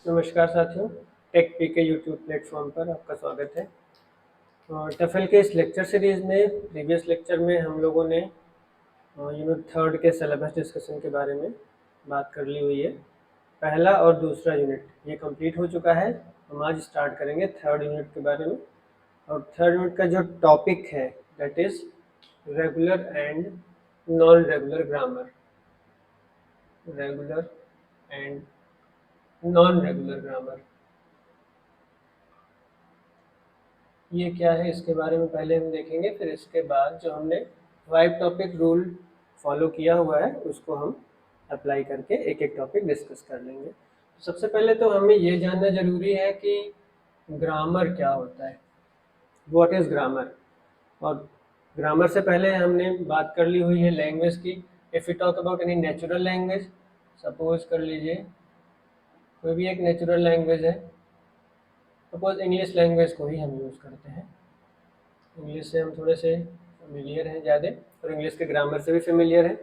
नमस्कार साथियों, take P के यूट्यूब प्लेटफॉर्म पर आपका स्वागत है। टफेल के इस लेक्चर सीरीज़ में प्रीवियस लेक्चर में हम लोगों ने यूनिट 3 के सिलेबस डिस्कशन के बारे में बात कर ली हुई है। पहला और दूसरा यूनिट ये कंप्लीट हो चुका है। हम आज स्टार्ट करेंगे 3rd यूनिट के बारे में। और 3rd यूनिट का जो टॉपिक है that is regular and non regular grammar. Regular and non regular grammar ये क्या है, इसके बारे में पहले हम देखेंगे। फिर इसके बाद जो हमने 5 टॉपिक रूल फॉलो किया हुआ है उसको हम अप्लाई करके एक एक टॉपिक डिस्कस कर लेंगे। सबसे पहले तो हमें ये जानना ज़रूरी है कि ग्रामर क्या होता है, व्हाट इज़ ग्रामर। और ग्रामर से पहले हमने बात कर ली हुई है लैंग्वेज की। If you talk about any natural language, suppose कर लीजिए कोई भी एक नेचुरल लैंग्वेज है, सपोज इंग्लिश लैंग्वेज को ही हम यूज़ करते हैं। इंग्लिश से हम थोड़े से फेमिलियर हैं ज़्यादा, और इंग्लिश के ग्रामर से भी फेमिलियर हैं।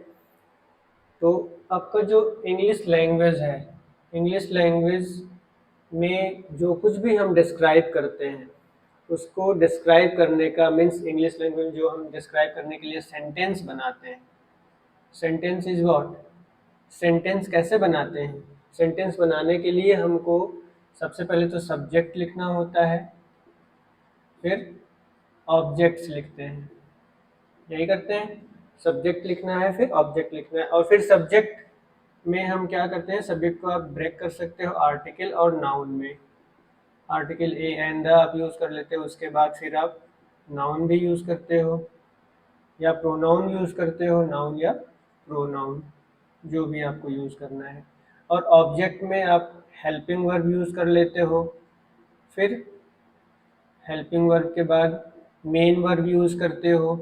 तो आपका जो इंग्लिश लैंग्वेज है, इंग्लिश लैंग्वेज में जो कुछ भी हम डिस्क्राइब करते हैं उसको डिस्क्राइब करने का मीन्स, इंग्लिश लैंग्वेज जो हम डिस्क्राइब करने के लिए सेंटेंस बनाते हैं। सेंटेंस इज व्हाट, सेंटेंस कैसे बनाते हैं? सेंटेंस बनाने के लिए हमको सबसे पहले तो सब्जेक्ट लिखना होता है, फिर ऑब्जेक्ट्स लिखते हैं, यही करते हैं। सब्जेक्ट लिखना है, फिर ऑब्जेक्ट लिखना है, और फिर सब्जेक्ट में हम क्या करते हैं, सब्जेक्ट को आप ब्रेक कर सकते हो आर्टिकल और नाउन में। आर्टिकल ए एंड द आप यूज़ कर लेते हो, उसके बाद फिर आप नाउन भी यूज़ करते हो या प्रोनाउन यूज़ करते हो, नाउन या प्रोनाउन जो भी आपको यूज़ करना है। और ऑब्जेक्ट में आप हेल्पिंग वर्ब यूज़ कर लेते हो, फिर हेल्पिंग वर्ब के बाद मेन वर्ब यूज़ करते हो,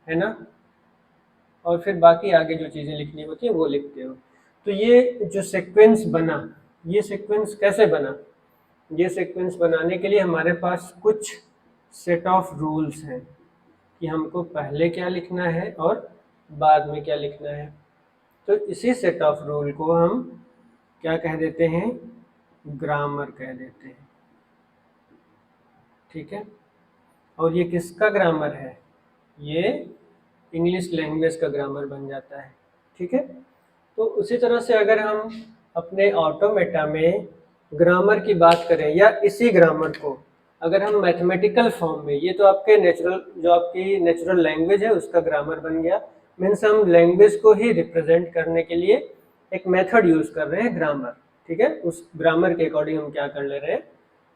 है ना, और फिर बाकी आगे जो चीज़ें लिखनी होती है वो लिखते हो। तो ये जो सीक्वेंस बना, ये सीक्वेंस कैसे बना? ये सीक्वेंस बनाने के लिए हमारे पास कुछ सेट ऑफ रूल्स हैं कि हमको पहले क्या लिखना है और बाद में क्या लिखना है। तो इसी सेट ऑफ रूल को हम क्या कह देते हैं, ग्रामर कह देते हैं। ठीक है, और ये किसका ग्रामर है? ये इंग्लिश लैंग्वेज का ग्रामर बन जाता है। ठीक है, तो उसी तरह से अगर हम अपने ऑटोमेटा में ग्रामर की बात करें, या इसी ग्रामर को अगर हम मैथमेटिकल फॉर्म में, ये तो आपके नेचुरल, जो आपकी नेचुरल लैंग्वेज है उसका ग्रामर बन गया। मीन्स हम लैंग्वेज को ही रिप्रेजेंट करने के लिए एक मेथड यूज़ कर रहे हैं, ग्रामर। ठीक है, उस ग्रामर के अकॉर्डिंग हम क्या कर ले रहे हैं,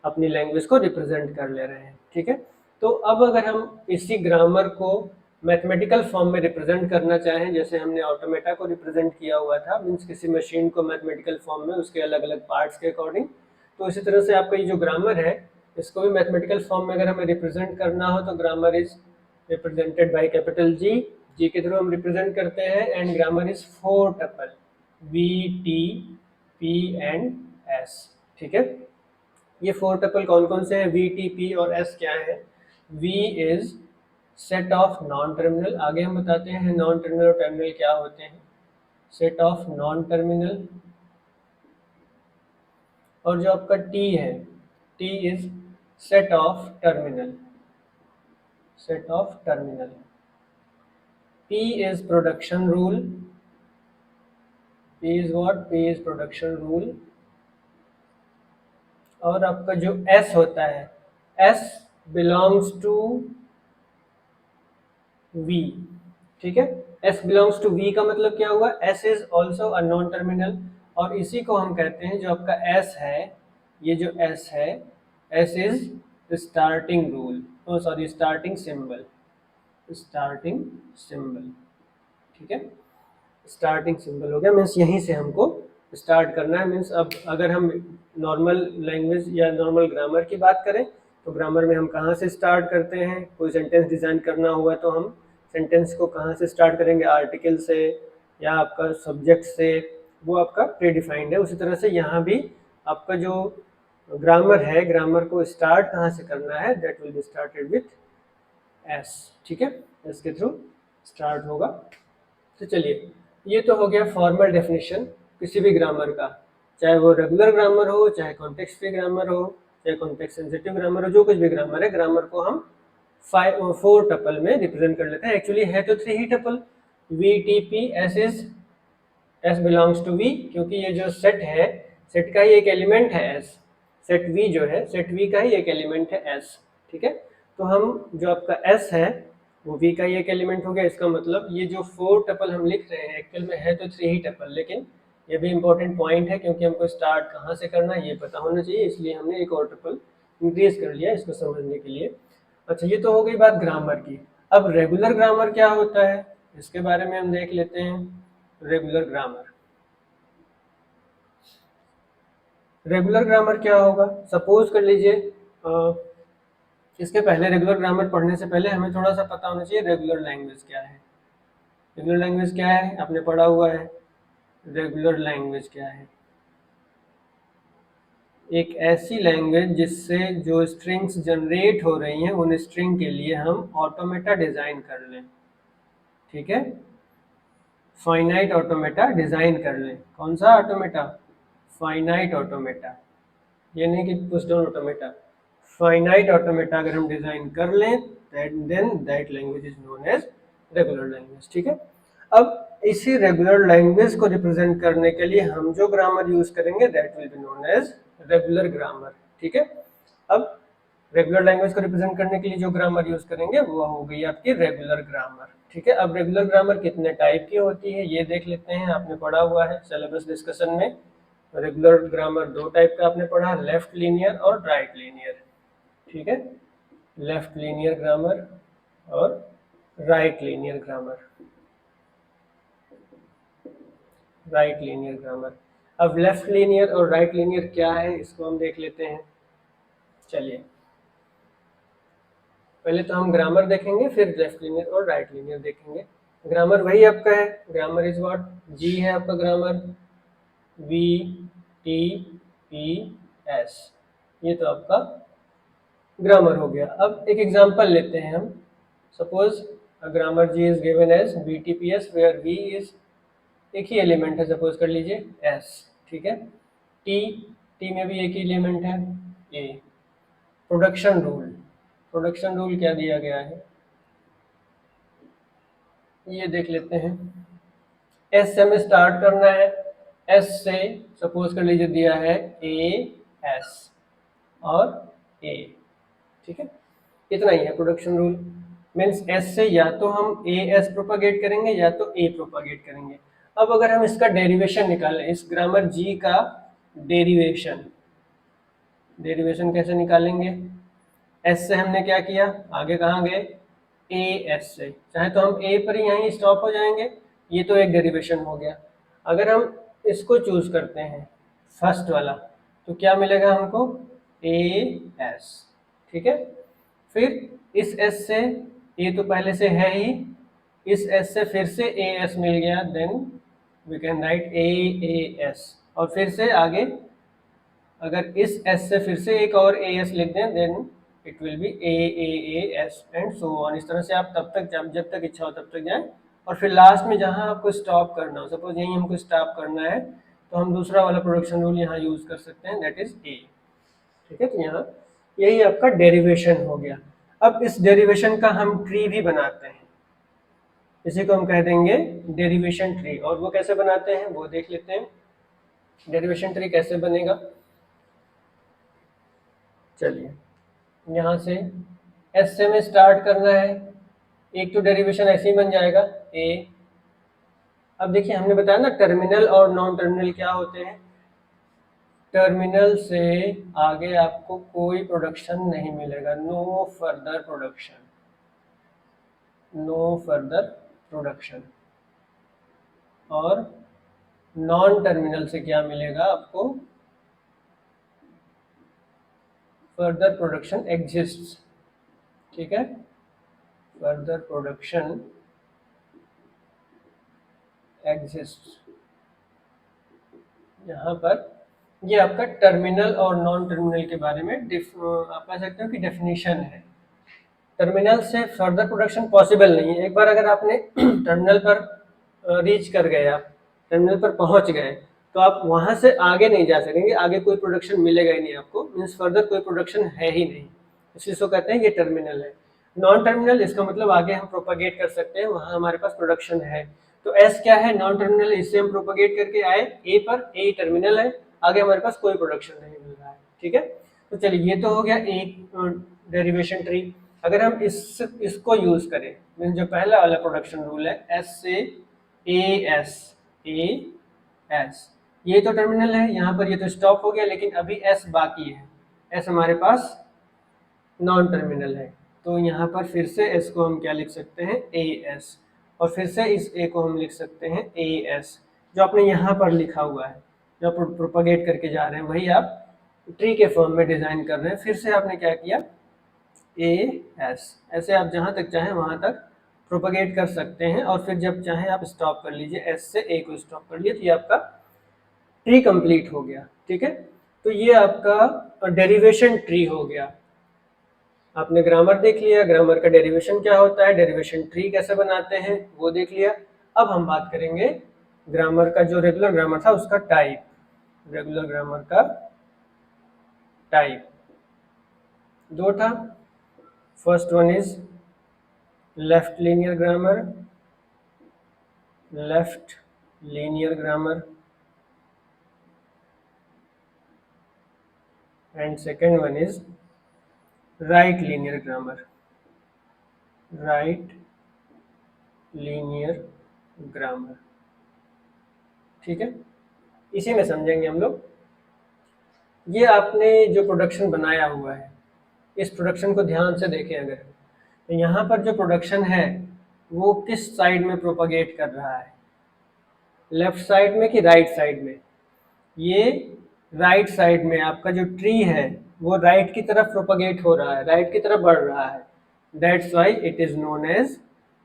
अपनी लैंग्वेज को रिप्रेजेंट कर ले रहे हैं। ठीक है, तो अब अगर हम इसी ग्रामर को मैथमेटिकल फॉर्म में रिप्रेजेंट करना चाहें, जैसे हमने ऑटोमेटा को रिप्रेजेंट किया हुआ था, मीन्स किसी मशीन को मैथमेटिकल फॉर्म में उसके अलग अलग पार्ट्स के अकॉर्डिंग, तो इसी तरह से आपका ये जो ग्रामर है इसको भी मैथमेटिकल फॉर्म में अगर हमें रिप्रेजेंट करना हो तो grammar is represented by capital G. G के थ्रू हम रिप्रेजेंट करते हैं, and grammar is 4 tuple V T P and S. ठीक है, ये 4 टपल कौन कौन से हैं? वी टी पी और एस क्या है? V is set of non terminal, आगे हम बताते हैं नॉन टर्मिनल और टर्मिनल क्या होते हैं। सेट ऑफ नॉन टर्मिनल, और जो आपका टी है, T is set of terminal, set of terminal. P is production rule, P is what, P is production rule. और आपका जो एस होता है, एस बिलोंग्स टू वी। ठीक है, एस बिलोंग्स टू वी का मतलब क्या हुआ, S is also a non terminal, और इसी को हम कहते हैं, जो आपका एस है, ये जो एस है, S is starting rule, oh sorry starting symbol, starting symbol. ठीक है, स्टार्टिंग सिंबल हो गया, मीन्स यहीं से हमको स्टार्ट करना है। मीन्स अब अगर हम नॉर्मल लैंग्वेज या नॉर्मल ग्रामर की बात करें तो ग्रामर में हम कहाँ से स्टार्ट करते हैं, कोई सेंटेंस डिज़ाइन करना हुआ तो हम सेंटेंस को कहाँ से स्टार्ट करेंगे, आर्टिकल से या आपका सब्जेक्ट से, वो आपका प्री डिफाइंड है। उसी तरह से यहाँ भी आपका जो ग्रामर है, ग्रामर को स्टार्ट कहाँ से करना है, that will be started with S. ठीक है, एस के थ्रू स्टार्ट होगा। तो चलिए, ये तो हो गया फॉर्मल डेफिनेशन किसी भी ग्रामर का। चाहे वो रेगुलर ग्रामर हो, चाहे कॉन्टेक्स्ट फ्री ग्रामर हो, चाहे कॉन्टेक्स्ट सेंसिटिव ग्रामर हो, जो कुछ भी ग्रामर है, ग्रामर को हम 4 टपल में रिप्रेजेंट कर लेते हैं। एक्चुअली है तो 3 ही tuple, V T P S is S belongs to V, क्योंकि ये जो सेट है, सेट का ही एक एलिमेंट है एस, सेट वी जो है, सेट वी का ही एक एलिमेंट है एस, ठीक है। तो हम जो आपका एस है वो वी का ही एक एलिमेंट हो गया। इसका मतलब ये जो 4 टपल हम लिख रहे हैं एक्चुअल में है तो 3 ही टपल, लेकिन ये भी इंपॉर्टेंट पॉइंट है क्योंकि हमको स्टार्ट कहाँ से करना है ये पता होना चाहिए, इसलिए हमने एक और टपल इंक्रीज कर लिया इसको समझने के लिए। अच्छा, ये तो हो गई बात ग्रामर की। अब रेगुलर ग्रामर क्या होता है इसके बारे में हम देख लेते हैं। रेगुलर ग्रामर, रेगुलर ग्रामर क्या होगा, सपोज कर लीजिए इसके पहले रेगुलर ग्रामर पढ़ने से पहले हमें थोड़ा सा पता होना चाहिए रेगुलर लैंग्वेज क्या है। रेगुलर लैंग्वेज क्या है आपने पढ़ा हुआ है। रेगुलर लैंग्वेज क्या है, एक ऐसी लैंग्वेज जिससे जो स्ट्रिंग्स जनरेट हो रही हैं उन स्ट्रिंग के लिए हम ऑटोमेटा डिज़ाइन कर लें, ठीक है। फाइनाइट ऑटोमेटा डिज़ाइन कर लें। कौन सा ऑटोमेटा, फाइनाइट ऑटोमेटा, ये नहीं कि push down automata, finite automata अगर हम डिज़ाइन कर लें then that language is known as regular language, ठीक है। अब इसी रेगुलर लैंग्वेज को रिप्रेजेंट करने के लिए हम जो ग्रामर यूज करेंगे that will be known as regular grammar, ठीक है। अब रेगुलर लैंग्वेज को रिप्रेजेंट करने के लिए जो ग्रामर यूज करेंगे वो हो गई आपकी रेगुलर ग्रामर, ठीक है। अब रेगुलर ग्रामर कितने टाइप की होती है ये देख लेते हैं। आपने पढ़ा हुआ है सिलेबस डिस्कशन में, रेगुलर ग्रामर 2 टाइप का आपने पढ़ा, लेफ्ट लीनियर और राइट लीनियर, ठीक है। लेफ्ट लीनियर ग्रामर और right linear grammar, right linear grammar. अब लेफ्ट लीनियर और राइट लीनियर क्या है इसको हम देख लेते हैं। चलिए पहले तो हम ग्रामर देखेंगे फिर लेफ्ट लीनियर और राइट लीनियर देखेंगे। ग्रामर वही आपका है, ग्रामर इज व्हाट, जी है आपका grammar, we T P S, ये तो आपका ग्रामर हो गया। अब एक एग्जांपल लेते हैं हम, suppose grammar G is given as V T P S where V is एक ही एलिमेंट है, सपोज कर लीजिए एस, ठीक है। टी, टी में भी एक ही एलिमेंट है ए। प्रोडक्शन रूल, प्रोडक्शन रूल क्या दिया गया है ये देख लेते हैं। एस से हमें स्टार्ट करना है, एस से सपोज कर लीजिए दिया है ए एस और ए, ठीक है। इतना ही है प्रोडक्शन रूल। मीन्स एस से या तो हम ए एस प्रोपागेट करेंगे या तो ए प्रोपागेट करेंगे। अब अगर हम इसका डेरिवेशन निकालें, इस ग्रामर जी का डेरिवेशन, डेरिवेशन कैसे निकालेंगे, एस से हमने क्या किया, आगे कहाँ गए, ए एस से, चाहे तो हम ए पर ही यहीं स्टॉप हो जाएंगे, ये तो एक डेरिवेशन हो गया। अगर हम इसको चूज करते हैं फर्स्ट वाला तो क्या मिलेगा हमको, ए एस, ठीक है। फिर इस एस से, ए तो पहले से है ही, इस एस से फिर से ए एस मिल गया, then we can write A S, और फिर से आगे अगर इस एस से फिर से एक और ए एस लिख दें then it will be A S and so on. इस तरह से आप तब तक जब तक इच्छा हो तब तक जाएं, और फिर लास्ट में जहां आपको स्टॉप करना हो, सपोज यहीं हमको स्टॉप करना है तो हम दूसरा वाला प्रोडक्शन रूल यहाँ यूज कर सकते हैं, दैट इज ए, ठीक है। तो यहाँ यही आपका डेरिवेशन हो गया। अब इस डेरिवेशन का हम ट्री भी बनाते हैं, इसी को हम कह देंगे डेरिवेशन ट्री, और वो कैसे बनाते हैं वो देख लेते हैं। डेरिवेशन ट्री कैसे बनेगा, चलिए यहाँ से एस से में स्टार्ट करना है, एक तो डेरिवेशन ऐसे ही बन जाएगा ए। अब देखिए हमने बताया ना टर्मिनल और नॉन टर्मिनल क्या होते हैं, टर्मिनल से आगे आपको कोई प्रोडक्शन नहीं मिलेगा, no further production, no further production. और नॉन टर्मिनल से क्या मिलेगा आपको, फर्दर प्रोडक्शन एग्जिस्ट्स, ठीक है। फर्दर प्रोडक्शन एग्जिस्ट्स, यहाँ पर ये आपका टर्मिनल और नॉन टर्मिनल के बारे में आप कह सकते हो कि डेफिनेशन है। टर्मिनल से फर्दर प्रोडक्शन पॉसिबल नहीं है। एक बार अगर आपने टर्मिनल पर रीच कर गए, आप टर्मिनल पर पहुंच गए तो तो आप वहां से आगे नहीं जा सकेंगे, आगे कोई प्रोडक्शन मिलेगा ही नहीं आपको, मीन्स फर्दर कोई प्रोडक्शन है ही नहीं, इसको कहते हैं ये टर्मिनल है। नॉन टर्मिनल इसका मतलब आगे हम प्रोपागेट कर सकते हैं, वहां हमारे पास प्रोडक्शन है। तो एस क्या है, नॉन टर्मिनल, इससे हम प्रोपागेट करके आए ए पर, ए टर्मिनल है, आगे हमारे पास कोई प्रोडक्शन नहीं मिल रहा है, ठीक है। तो चलिए ये तो हो गया एक डेरिवेशन ट्री। अगर हम इसको यूज करें, मीन्स जो पहला वाला प्रोडक्शन रूल है एस से ए एस, ये तो टर्मिनल है, यहाँ पर ये तो स्टॉप हो गया, लेकिन अभी एस बाकी है, एस हमारे पास नॉन टर्मिनल है। तो यहाँ पर फिर से एस को हम क्या लिख सकते हैं, ए एस, और फिर से इस ए को हम लिख सकते हैं ए एस, जो आपने यहाँ पर लिखा हुआ है, जो आप प्रोपागेट करके जा रहे हैं वही आप ट्री के फॉर्म में डिजाइन कर रहे हैं। फिर से आपने क्या किया, ए एस, ऐसे आप जहाँ तक चाहें वहाँ तक प्रोपागेट कर सकते हैं, और फिर जब चाहें आप स्टॉप कर लीजिए, एस से ए को स्टॉप कर लिए, तो ये आपका ट्री कंप्लीट हो गया, ठीक है। तो ये आपका डेरिवेशन ट्री हो गया। आपने ग्रामर देख लिया, ग्रामर का डेरिवेशन क्या होता है, डेरिवेशन ट्री कैसे बनाते हैं वो देख लिया। अब हम बात करेंगे ग्रामर का, जो रेगुलर ग्रामर था उसका टाइप। रेगुलर ग्रामर का टाइप दो था, first one is left linear grammar, left linear grammar, and second one is right linear grammar, right linear grammar, ठीक है। इसी में समझेंगे हम लोग। ये आपने जो प्रोडक्शन बनाया हुआ है, इस प्रोडक्शन को ध्यान से देखें अगर, तो यहाँ पर जो प्रोडक्शन है वो किस साइड में प्रोपागेट कर रहा है, लेफ्ट साइड में कि राइट साइड में। ये राइट साइड में, आपका जो ट्री है वो राइट की तरफ प्रोपागेट हो रहा है, राइट की तरफ बढ़ रहा है, that's why it is known as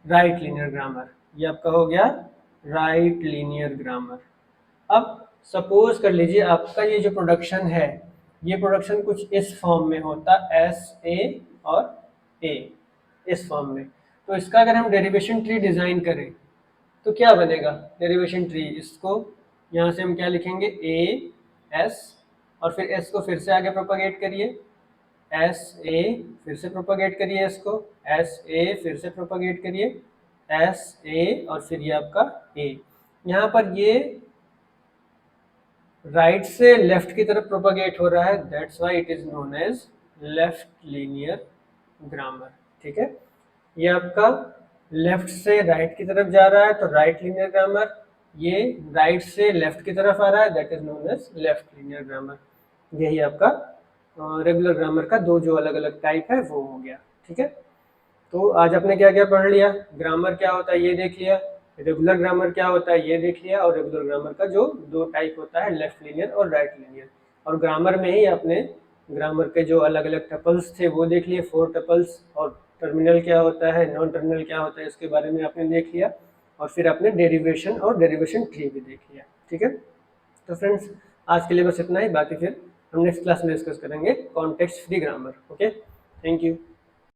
right linear grammar. ये आपका हो गया राइट लीनियर ग्रामर। अब सपोज कर लीजिए आपका ये जो प्रोडक्शन है, ये प्रोडक्शन कुछ इस फॉर्म में होता, एस ए और ए, इस फॉर्म में। तो इसका अगर हम डेरिवेशन ट्री डिजाइन करें तो क्या बनेगा डेरिवेशन ट्री, इसको यहाँ से हम क्या लिखेंगे, ए एस, और फिर एस को फिर से आगे प्रोपागेट करिए, एस ए, फिर से प्रोपागेट करिए इसको, एस ए, फिर से प्रोपागेट करिए, एस ए, और फिर ये आपका ए। यहाँ पर ये राइट से लेफ्ट की तरफ प्रोपागेट हो रहा है, that's why it is known as left linear grammar, ठीक है। ये आपका लेफ्ट से राइट की तरफ जा रहा है तो राइट लीनियर ग्रामर, ये राइट से लेफ्ट की तरफ आ रहा है, that is known as left linear grammar. यही आपका रेगुलर ग्रामर का दो जो अलग अलग टाइप है वो हो गया, ठीक है। तो आज आपने क्या क्या पढ़ लिया, ग्रामर क्या होता है ये देख लिया, रेगुलर ग्रामर क्या होता है ये देख लिया, और रेगुलर ग्रामर का जो दो टाइप होता है, लेफ्ट लीनियर और राइट लीनियर। और ग्रामर में ही आपने ग्रामर के जो अलग अलग टपल्स थे वो देख लिए, 4 टपल्स, और टर्मिनल क्या होता है, नॉन टर्मिनल क्या होता है, इसके बारे में आपने देख लिया। और फिर आपने डेरिवेशन और डेरिवेशन ट्री भी देख लिया, ठीक है। तो फ्रेंड्स आज के लिए बस इतना ही, बाकी फिर हम नेक्स्ट क्लास में डिस्कस करेंगे context free grammar. Okay, thank you.